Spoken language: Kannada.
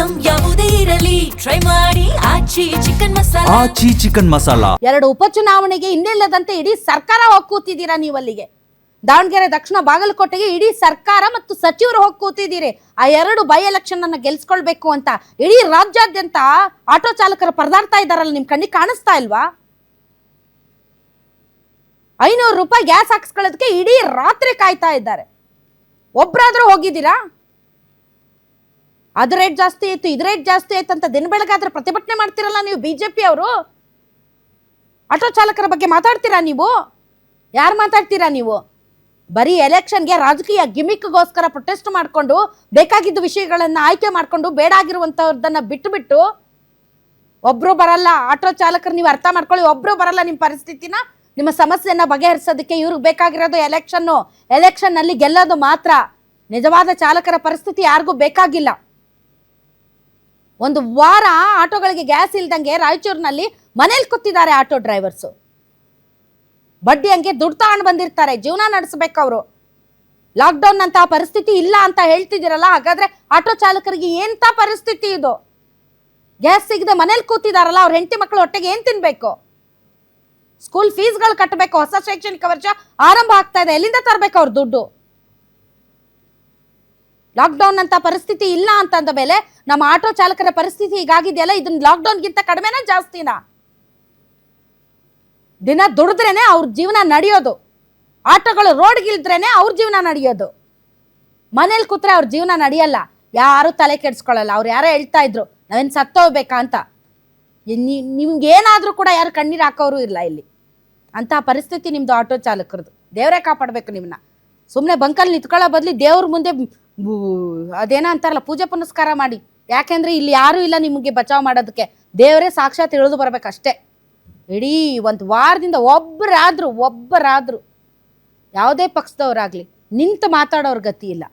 ಐಟಂ ಯಾವುದೇ ಇರಲಿ ಟ್ರೈ ಮಾಡಿ ಆಚಿ ಚಿಕನ್ ಮಸಾಲಾ. ಆಚಿ ಚಿಕನ್ ಮಸಾಲಾ. 2 ಉಪಚುನಾವಣೆಗೆ ಇನ್ನಿಲ್ಲದಂತೆ ಇಡೀ ಸರ್ಕಾರ ಹೋಗಿ ಕೂತಿದ್ದೀರಾ ನೀವು ಅಲ್ಲಿಗೆ. ದಾವಣಗೆರೆ ದಕ್ಷಿಣ ಬಾಗಲಕೋಟೆಗೆ ಇಡೀ ಸರ್ಕಾರ ಮತ್ತು ಸಚಿವರು ಹೋಗಿ ಕೂತಿದ್ದೀರಿ. ಆ 2 ಬೈ ಎಲೆಕ್ಷನ್ ಅನ್ನ ಗೆಲ್ಸ್ಕೊಳ್ಬೇಕು ಅಂತ ಇಡೀ ರಾಜ್ಯಾದ್ಯಂತ ಆಟೋ ಚಾಲಕರು ಪರದಾಡ್ತಾ ಇದ್ದಾರಲ್ಲ, ನಿಮ್ ಕಣ್ಣಿಗೆ ಕಾಣಿಸ್ತಾ ಇಲ್ವಾ? 500 ರೂಪಾಯಿ ಗ್ಯಾಸ್ ಹಾಕ್ಸ್ಕೊಳ್ಳೋದಕ್ಕೆ ಇಡೀ ರಾತ್ರಿ ಕಾಯ್ತಾ ಇದ್ದಾರೆ. ಒಬ್ರಾದ್ರೂ ಹೋಗಿದ್ದೀರಾ? ಅದು ರೇಟ್ ಜಾಸ್ತಿ ಆಯ್ತು, ಇದು ರೇಟ್ ಜಾಸ್ತಿ ಆಯ್ತು ಅಂತ ದಿನ ಬೆಳಗಾದ್ರೆ ಪ್ರತಿಭಟನೆ ಮಾಡ್ತಿರಲ್ಲ ನೀವು. ಬಿಜೆಪಿ ಅವರು ಆಟೋ ಚಾಲಕರ ಬಗ್ಗೆ ಮಾತಾಡ್ತೀರಾ ನೀವು? ಯಾರು ಮಾತಾಡ್ತೀರಾ ನೀವು? ಬರೀ ಎಲೆಕ್ಷನ್ಗೆ ರಾಜಕೀಯ ಗಿಮಿಕ್ಗೋಸ್ಕರ ಪ್ರೊಟೆಸ್ಟ್ ಮಾಡಿಕೊಂಡು ಬೇಕಾಗಿದ್ದ ವಿಷಯಗಳನ್ನು ಆಯ್ಕೆ ಮಾಡಿಕೊಂಡು ಬೇಡ ಆಗಿರುವಂಥವ್ರದನ್ನ ಬಿಟ್ಟು ಒಬ್ರು ಬರಲ್ಲ. ಆಟೋ ಚಾಲಕರು ನೀವು ಅರ್ಥ ಮಾಡ್ಕೊಳ್ಳಿ, ಒಬ್ರು ಬರಲ್ಲ ನಿಮ್ಮ ಪರಿಸ್ಥಿತಿನ, ನಿಮ್ಮ ಸಮಸ್ಯೆಯನ್ನ ಬಗೆಹರಿಸೋದಕ್ಕೆ. ಇವ್ರಿಗೆ ಬೇಕಾಗಿರೋದು ಎಲೆಕ್ಷನ್ನಲ್ಲಿ ಗೆಲ್ಲೋದು ಮಾತ್ರ. ನಿಜವಾದ ಚಾಲಕರ ಪರಿಸ್ಥಿತಿ ಯಾರಿಗೂ ಬೇಕಾಗಿಲ್ಲ. 1 ವಾರ ಆಟೋಗಳಿಗೆ ಗ್ಯಾಸ್ ಇಲ್ದಂಗೆ ರಾಯಚೂರಿನಲ್ಲಿ ಮನೇಲಿ ಕೂತಿದ್ದಾರೆ ಆಟೋ ಡ್ರೈವರ್ಸು. ಬಡ್ಡಿ ಹಂಗೆ ದುಡ್ಡು ತಗೊಂಡು ಬಂದಿರ್ತಾರೆ, ಜೀವನ ನಡೆಸಬೇಕು ಅವರು. ಲಾಕ್ಡೌನ್ ಅಂತ ಪರಿಸ್ಥಿತಿ ಇಲ್ಲ ಅಂತ ಹೇಳ್ತಿದ್ದೀರಲ್ಲ, ಹಾಗಾದ್ರೆ ಆಟೋ ಚಾಲಕರಿಗೆ ಎಂತ ಪರಿಸ್ಥಿತಿ ಇದು? ಗ್ಯಾಸ್ ಸಿಗದೆ ಮನೇಲಿ ಕೂತಿದಾರಲ್ಲ, ಅವ್ರ ಹೆಂಡತಿ ಮಕ್ಕಳು ಹೊಟ್ಟೆಗೆ ಏನ್ ತಿನ್ಬೇಕು? ಸ್ಕೂಲ್ ಫೀಸ್ಗಳು ಕಟ್ಟಬೇಕು, ಹೊಸ ಶೈಕ್ಷಣಿಕ ವರ್ಷ ಆರಂಭ ಆಗ್ತಾ ಇದೆ, ಎಲ್ಲಿಂದ ತರಬೇಕು ಅವ್ರ ದುಡ್ಡು? ಲಾಕ್ಡೌನ್ ಅಂತ ಪರಿಸ್ಥಿತಿ ಇಲ್ಲ ಅಂತಂದ ಮೇಲೆ ನಮ್ಮ ಆಟೋ ಚಾಲಕರ ಪರಿಸ್ಥಿತಿ ಹೀಗಾಗಿದೆಯಲ್ಲ, ಇದನ್ನ ಲಾಕ್ಡೌನ್ಗಿಂತ ಕಡಿಮೆನಾ ಜಾಸ್ತಿನಾ? ದಿನ ದುಡಿದ್ರೇನೆ ಅವ್ರ ಜೀವನ ನಡೆಯೋದು. ಆಟೋಗಳು ರೋಡ್ಗಿಲ್ದ್ರೇನೆ ಅವ್ರ ಜೀವನ ನಡೆಯೋದು. ಮನೇಲಿ ಕೂತ್ರೆ ಅವ್ರ ಜೀವನ ನಡೆಯಲ್ಲ. ಯಾರು ತಲೆ ಕೆಡ್ಸ್ಕೊಳ್ಳಲ್ಲ. ಅವ್ರು ಯಾರೋ ಹೇಳ್ತಾ ಇದ್ರು ನಾವೇನು ಸತ್ತೋಗ್ಬೇಕಾ ಅಂತ. ನಿಮ್ಗೇನಾದ್ರೂ ಕೂಡ ಯಾರು ಕಣ್ಣೀರು ಹಾಕೋರು ಇಲ್ಲ ಇಲ್ಲಿ. ಅಂತ ಪರಿಸ್ಥಿತಿ ನಿಮ್ದು ಆಟೋ ಚಾಲಕರದು. ದೇವರೇ ಕಾಪಾಡಬೇಕು ನಿಮ್ಮನ್ನ. ಸುಮ್ಮನೆ ಬಂಕಲ್ಲಿ ನಿಂತ್ಕೊಳ್ಳೋ ಬದಲಿ ದೇವ್ರ ಮುಂದೆ ಅದೇನೋ ಅಂತಾರಲ್ಲ, ಪೂಜೆ ಪುನಸ್ಕಾರ ಮಾಡಿ. ಯಾಕೆಂದ್ರೆ ಇಲ್ಲಿ ಯಾರೂ ಇಲ್ಲ ನಿಮಗೆ ಬಚಾವ್ ಮಾಡೋದಕ್ಕೆ. ದೇವರೇ ಸಾಕ್ಷಾತ್ ಇಳಿದು ಬರ್ಬೇಕಷ್ಟೇ. ಇಡೀ 1 ವಾರದಿಂದ ಒಬ್ಬರಾದ್ರೂ ಯಾವುದೇ ಪಕ್ಷದವರಾಗ್ಲಿ ನಿಂತು ಮಾತಾಡೋರ್ ಗತಿ ಇಲ್ಲ.